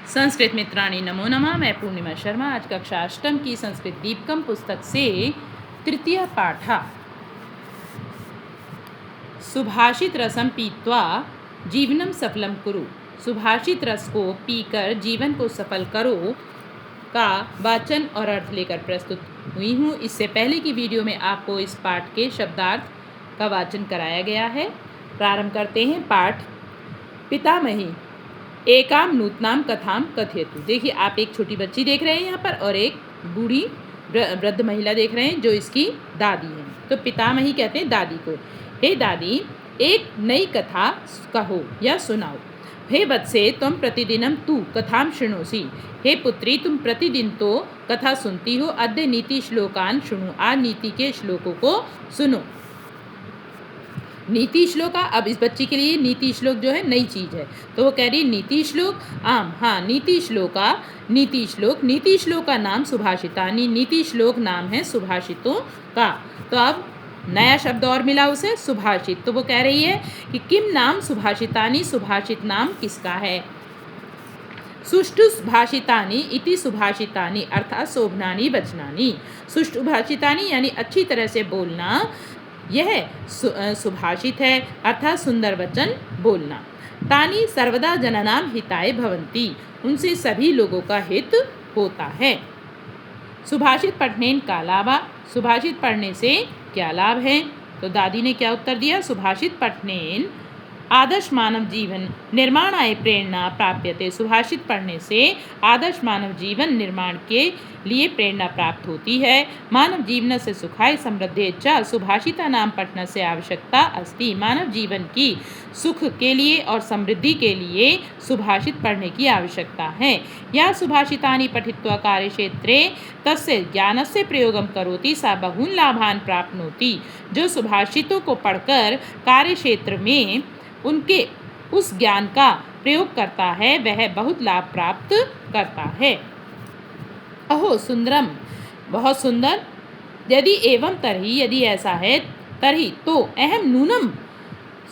संस्कृत मित्राणि नमो नमः। मैं पूर्णिमा शर्मा आज कक्षा अष्टम की संस्कृत दीपकम पुस्तक से तृतीय पाठ सुभाषित रसम पीत्वा जीवनम सफलम कुरु। सुभाषित रस को पीकर जीवन को सफल करो का वाचन और अर्थ लेकर प्रस्तुत हुई हूँ। इससे पहले की वीडियो में आपको इस पाठ के शब्दार्थ का वाचन कराया गया है। प्रारंभ करते हैं पाठ। पितामही एकाम नूतनाम कथाम कथयतु। देखिए, आप एक छोटी बच्ची देख रहे हैं यहाँ पर और एक बूढ़ी वृद्ध महिला देख रहे हैं जो इसकी दादी है। तो पितामही कहते हैं दादी को, हे दादी एक नई कथा कहो या सुनाओ। हे वत्से तुम प्रतिदिनम तू कथाम शृणोसी। हे पुत्री तुम प्रतिदिन तो कथा सुनती हो। अद्य नीति श्लोकान शृणु। आज नीति के श्लोकों को सुनो। नीति श्लोका, अब इस बच्ची के लिए नीति श्लोक जो है नई चीज़ है, तो वो कह रही नीति श्लोक आम। हाँ, नीति श्लोका, नीति श्लोक। नीति श्लोक का नाम सुभाषितानी। नीति श्लोक नाम है सुभाषितों का। तो अब नया शब्द और मिला उसे, सुभाषित। तो वो कह रही है कि किम नाम सुभाषितानी, सुभाषित नाम किसका है। सुष्ठु भाषितानी इति सुभाषितानी अर्थात शोभनानी वचनानी। सुष्ठु भाषितानी यानी अच्छी तरह से बोलना, यह सुभाषित है अर्थात सुंदर वचन बोलना। तानी सर्वदा जननाम हिताय भवंती, उनसे सभी लोगों का हित होता है। सुभाषित पठनेन का लाभा, सुभाषित पढ़ने से क्या लाभ है। तो दादी ने क्या उत्तर दिया, सुभाषित पठनेन आदर्श मानव जीवन निर्माणाय प्रेरणा प्राप्यते। सुभाषित पढ़ने से आदर्श मानव जीवन निर्माण के लिए प्रेरणा प्राप्त होती है। मानव जीवन से सुखाय समृद्धि च सुभाषिता नाम पठन से आवश्यकता अस्ति। मानव जीवन की सुख के लिए और समृद्धि के लिए सुभाषित पढ़ने की आवश्यकता है। या सुभाषितानि पठित्वा कार्यक्षेत्रे तस्य ज्ञानस्य प्रयोगम करोति सा बहून लाभान प्राप्नोति। जो सुभाषितों को पढ़कर कार्यक्षेत्र में उनके उस ज्ञान का प्रयोग करता है वह बहुत लाभ प्राप्त करता है। अहो सुंदरम, बहुत सुंदर। यदि एवं तरही, यदि ऐसा है तरही तो अहम नूनम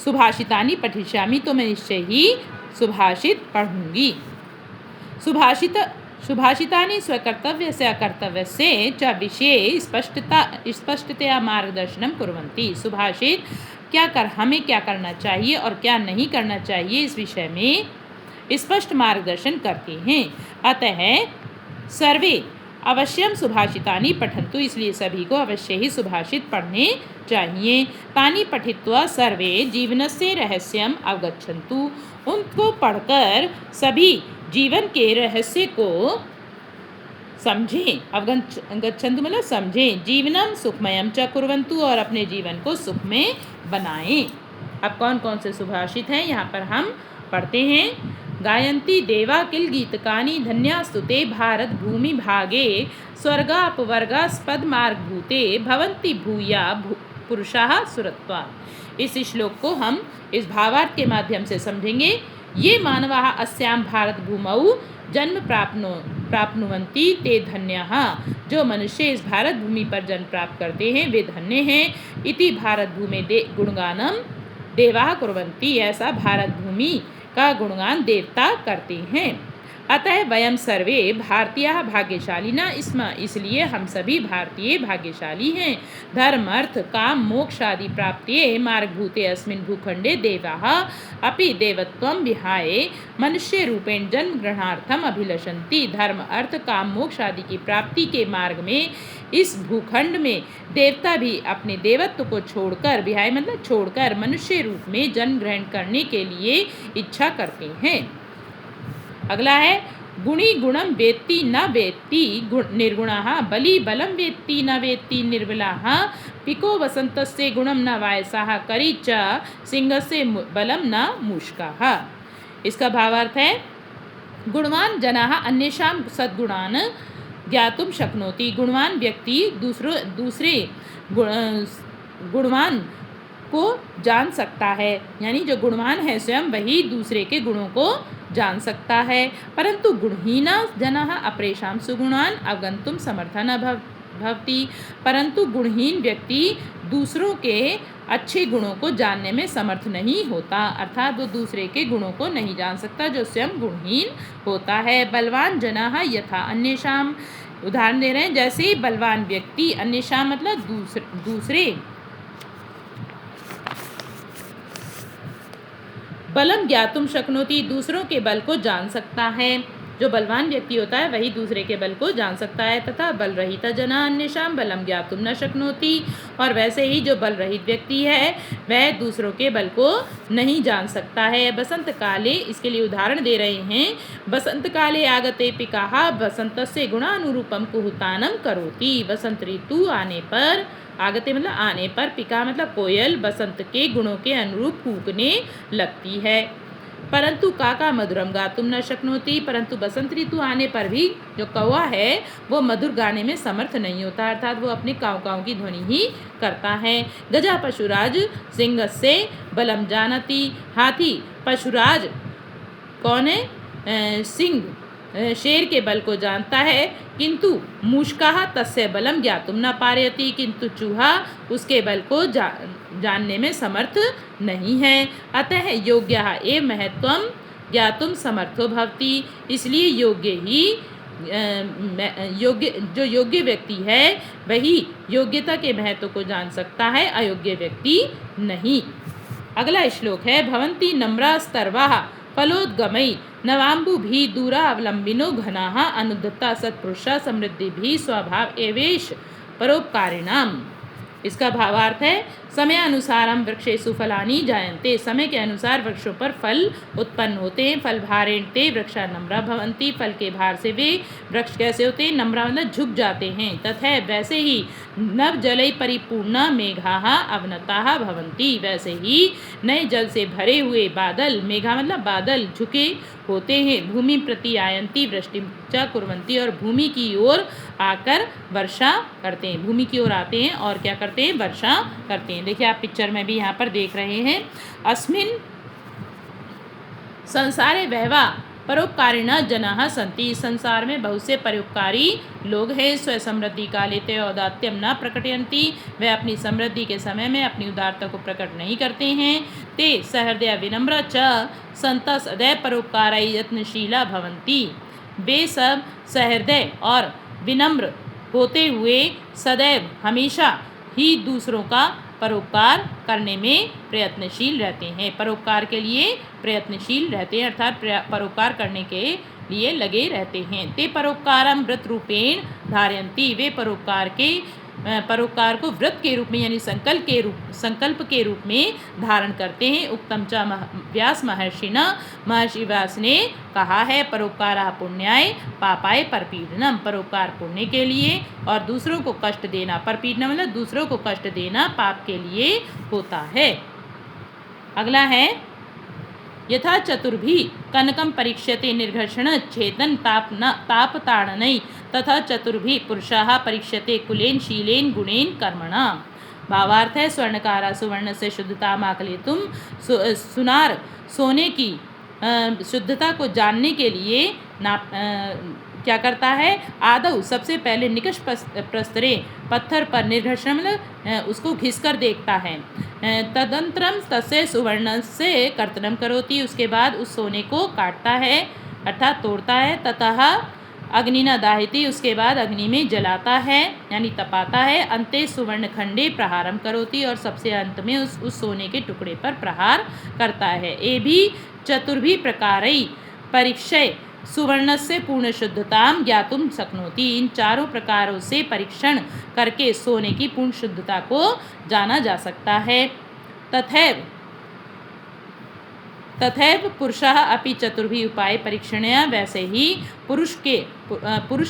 सुभाषितानि पठिष्यामि, तो मैं निश्चय ही सुभाषित पढ़ूंगी। सुभाषितानि स्वकर्तव्यस्य अकर्तव्यस्य च विषये स्पष्टतया मार्गदर्शनम कुर्वन्ति। सुभाषित हमें क्या करना चाहिए और क्या नहीं करना चाहिए इस विषय में स्पष्ट मार्गदर्शन करते हैं। अतः सर्वे अवश्यम सुभाषितानि पठन्तु, इसलिए सभी को अवश्य ही सुभाषित पढ़ने चाहिए। तानि पठित्वा सर्वे जीवनस्य रहस्यम अवगच्छन्तु, उनको पढ़कर सभी जीवन के रहस्य को समझें। अवगच्छन्तु मतलब समझें। जीवनम सुखमयम च कुर्वन्तु, और अपने जीवन को सुखमय बनाएं। अब कौन कौन से सुभाषित हैं यहाँ पर हम पढ़ते हैं। गायन्ति देवा किल गीतकानि धन्यास्तुते भारत भूमि भागे स्वर्गापवर्गास्पद मार्ग भूते भवन्ति भूया पुरुषाः सुरत्वा। इस श्लोक को हम इस भावार्थ के माध्यम से समझेंगे। ये मानवाः अस्याम भारत भूमौ जन्म प्राप्नुवन्ति ते धन्याः, जो मनुष्य इस भारत भूमि पर जन्म प्राप्त करते हैं वे धन्य हैं। इति भारत भूमि गुणगानम देवाः कुर्वन्ति, ऐसा भारत भूमि का गुणगान देवता करते हैं। अतः वयम सर्वे भारतीयाः भाग्यशालिनः स्म, इसलिए हम सभी भारतीय भाग्यशाली हैं। धर्म अर्थ काम मोक्ष आदि प्राप्त्यै मार्गभूते अस्मिन् भूखंडे देवाः अपि देवत्वं विहाय मनुष्य रूपेण जन्म ग्रहणार्थम अभिलषन्ति। धर्म अर्थ काम मोक्ष आदि की प्राप्ति के मार्ग में इस भूखंड में देवता भी अपने देवत्व को छोड़कर, विहाय मतलब छोड़कर, मनुष्य रूप में जन्म ग्रहण करने के लिए इच्छा करते हैं। अगला है गुणी गुणम वेत्ति न वेत्ति निर्गुणाः बली बलम वेत्ति न वेत्ति निर्बलाः पिको वसन्तस्य गुणम न वायसाः करी च सिंहस्य बलम न मूषकाः। इसका भावार्थ है गुणवान जनाः अन्येषां सद्गुणान् ज्ञातुं शक्नोति। गुणवान व्यक्ति दूसरे गुणवान को जान सकता है, यानी जो गुणवान है स्वयं वही दूसरे के गुणों को जान सकता है। परंतु गुणहीना जनाः अपरेषां सुगुणान् अवगन्तुं समर्थः न भवति। परंतु गुणहीन व्यक्ति दूसरों के अच्छे गुणों को जानने में समर्थ नहीं होता, अर्थात वो दूसरे के गुणों को नहीं जान सकता जो स्वयं गुणहीन होता है। बलवान जनाः यथा अन्येषां, उदाहरण दे रहे हैं, जैसे बलवान व्यक्ति, अन्येषां मतलब दूसरे, बलम ज्ञातुम शक्नोति, दूसरों के बल को जान सकता है। जो बलवान व्यक्ति होता है वही दूसरे के बल को जान सकता है। तथा बल रहित जना अन्येषां बलम ज्ञातुम न शक्नोति, और वैसे ही जो बल रहित व्यक्ति है वह दूसरों के बल को नहीं जान सकता है। बसंत काले, इसके लिए उदाहरण दे रहे हैं, बसंत काले आगते पिकाः बसंतस्य गुणानुरूपम कुहूतानं करोति, बसंत ऋतु आने पर, आगते मतलब आने पर, पिका मतलब कोयल बसंत के गुणों के अनुरूप कूकने लगती है। परंतु काका मधुरम गातुम न शक्नोति, परंतु बसंत ऋतु आने पर भी जो कौवा है वो मधुर गाने में समर्थ नहीं होता, अर्थात वो अपने काव काव की ध्वनि ही करता है। गजा पशुराज सिंह से बलम जानती, हाथी पशुराज कौन है, सिंह शेर के बल को जानता है, किंतु मूषकाः तस्य बलम ज्ञातुम न पारयति, किंतु चूहा उसके बल को जानने में समर्थ नहीं है। अतः योग्यः एव महत्वं ज्ञातुम समर्थो भवति, इसलिए जो योग्य व्यक्ति है वही योग्यता के महत्व को जान सकता है, अयोग्य व्यक्ति नहीं। अगला श्लोक है, भवन्ति नम्रा स्तर्वाः फलोद्गमै नवाम्बुभिः दूरावलम्बिनो घनाः अनुद्धता सत्पुरुषा समृद्धिभिः स्वभाव एवेश परोपकारिणाम्। इसका भावार्थ है, समय अनुसारम वृक्षेषु फलानि जायन्ते, समय के अनुसार वृक्षों पर फल उत्पन्न होते हैं। फल भारेण ते वृक्षा नम्रा भवन्ति, फल के भार से वे वृक्ष कैसे होते हैं, नम्रा मतलब झुक जाते हैं। तथा वैसे ही नव जलै परिपूर्ण मेघाः अवनताः भवन्ति, वैसे ही नए जल से भरे हुए बादल, मेघा मतलब बादल, झुके होते हैं। भूमि प्रति आयन्ति वृष्टि च कुर्वन्ति, और भूमि की ओर आकर वर्षा करते हैं, भूमि की ओर आते हैं और क्या करते हैं, वर्षा करते हैं। देखिए आप पिक्चर में भी यहाँ पर देख रहे हैं, अस्मिन् संसारे बहवः परोपकारिणः जनाः सन्ति, संसार में बहुत से परोपकारी लोग हैं। स्व समृद्धि काले ते औदात्यम न प्रकटयन्ति, वे अपनी समृद्धि के समय में अपनी उदारता को प्रकट नहीं करते हैं। ते सहृदय विनम्र च सन्तः सदैव परोपकाराय यत्नशीला भवन्ति, वे सब सहृदय और विनम्र होते हुए सदैव हमेशा ही दूसरों का परोपकार करने में प्रयत्नशील रहते हैं, परोपकार के लिए प्रयत्नशील रहते हैं, अर्थात परोपकार करने के लिए लगे रहते हैं। ते परोपकारम व्रत रूपेण धारयन्ति, वे परोपकार को व्रत के रूप में यानी संकल्प के रूप में धारण करते हैं। उक्तम च व्यास महर्षिना, महर्षि व्यास ने कहा है, परोपकारः पुण्याय पापाय परपीडनम, परोपकार पुण्य के लिए और दूसरों को कष्ट देना, परपीडनम मतलब दूसरों को कष्ट देना पाप के लिए होता है। अगला है, यथा चतुर्भिः कनकं परीक्ष्यते निर्घर्षण छेदन तापताड़नै, तथा चतुर्भिः पुरुषाः परीक्ष्यते कुलेन शीलेन गुणेन कर्मणा। भावार्थ है, स्वर्णकारा सुवर्ण से शुद्धता आकलितुम, सुनार सोने की शुद्धता को जानने के लिए क्या करता है, आदौ सबसे पहले निकष प्रस्तरे पत्थर पर निर्घर्षण मतलब उसको घिसकर देखता है। तदंतरम तस्य सुवर्ण से कर्तनम करोति, उसके बाद उस सोने को काटता है अर्थात तोड़ता है। ततः अग्निना दाहिति, उसके बाद अग्नि में जलाता है यानी तपाता है। अंते सुवर्ण खंडे प्रहारम करोति, और सबसे अंत में उस सोने के टुकड़े पर प्रहार करता है। ये भी चतुर्भि प्रकारैः परीक्षय सुवर्णस्य पूर्ण शुद्धताम ज्ञातुम शक्नोति, इन चारों प्रकारों से परीक्षण करके सोने की पूर्ण शुद्धता को जाना जा सकता है। तथैव पुरुषः अपि चतुर्भि उपाय परीक्षणया, वैसे ही पुरुष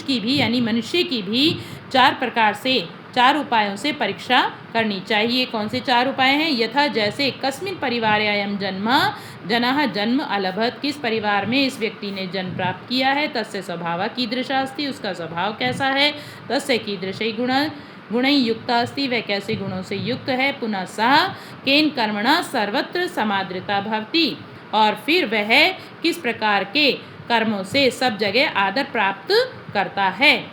की भी यानी मनुष्य की भी चार उपायों से परीक्षा करनी चाहिए। कौन से चार उपाय हैं, यथा जैसे कस्मिन् परिवारे अयं जनः जन्म अलभत, किस परिवार में इस व्यक्ति ने जन्म प्राप्त किया है। तस्य स्वभावः कीदृशः अस्ति, उसका स्वभाव कैसा है। तस्य कीदृशै गुणैः युक्तः अस्ति, वह कैसे गुणों से युक्त है। पुनः सः केन कर्मणा सर्वत्र समादृता भवति, और फिर वह किस प्रकार के कर्मों से सब जगह आदर प्राप्त करता है।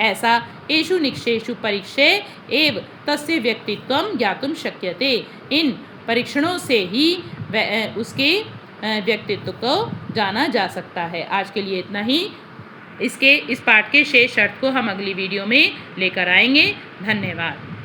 ऐसा एषु निकषेषु परीक्षे एव तस्य व्यक्तित्वं ज्ञातुं शक्यते। इन परीक्षणों से ही उसके व्यक्तित्व को जाना जा सकता है। आज के लिए इतना ही। इस पाठ के शेष अर्थ को हम अगली वीडियो में लेकर आएंगे। धन्यवाद।